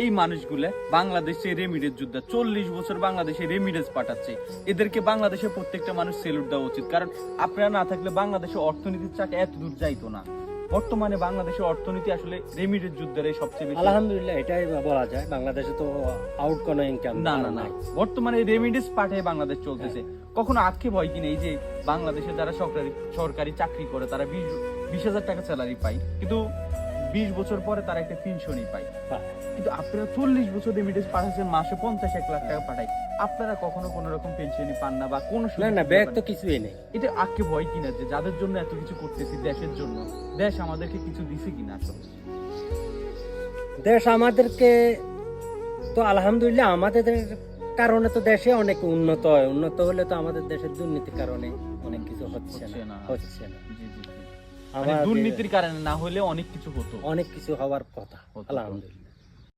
এই মানুষগুলো বাংলাদেশে রেমিডেন্স যোদ্ধা, 40 বছর বাংলাদেশে রেমিডেন্স পাঠাচ্ছে। এদেরকে বাংলাদেশের প্রত্যেকটা মানুষ সেলুট দেওয়া উচিত, কারণ আপনারা না থাকলে বাংলাদেশের অর্থনীতির চাকা এত দূর যাইতো না। বর্তমানে বাংলাদেশের অর্থনীতি আসলে রেমিডেন্স যুদ্ধের সবচেয়ে বেশি। আলহামদুলিল্লাহ এটাই বলা যায়, বাংলাদেশে তো আউট কোনো ইনকাম না না না, বর্তমানে রেমিডেন্স পাঠায় বাংলাদেশ চলতেছে। কখনো আক্ষেপ হয় কিনা এই যে বাংলাদেশে যারা সরকারি চাকরি করে তারা 20,000 টাকা স্যালারি পায়, কিন্তু 20 বছর পরে তারা একটা পেনশনই পায়। কিন্তু আপনারা 40 বছর রেমিডেন্স পাঠাচ্ছেন, মাসে 50-1 লাখ টাকা পাঠায়, আপনারা কখনো কোনো রকম পেনশনই পান না বা কোনো না না, ব্যাগ তো কিছুই নেই। এটা আক্ষেপ হয় কিনা যে যাদের জন্য এত কিছু করতেছি দেশের জন্য, দেশ আমাদেরকে কিছু দিছে কিনা? আসলে দেশ আমাদেরকে তো আলহামদুলিল্লাহ আমাদের কারণে তো দেশে অনেক উন্নত হয়, উন্নত হলে তো আমাদের দেশের দুর্নীতির কারণে অনেক কিছু হচ্ছে না। জি জি জি। আবার দুর্নীতির কারণে না হলে অনেক কিছু হতো, অনেক কিছু হওয়ার কথা। হতো। আলহামদুলিল্লাহ।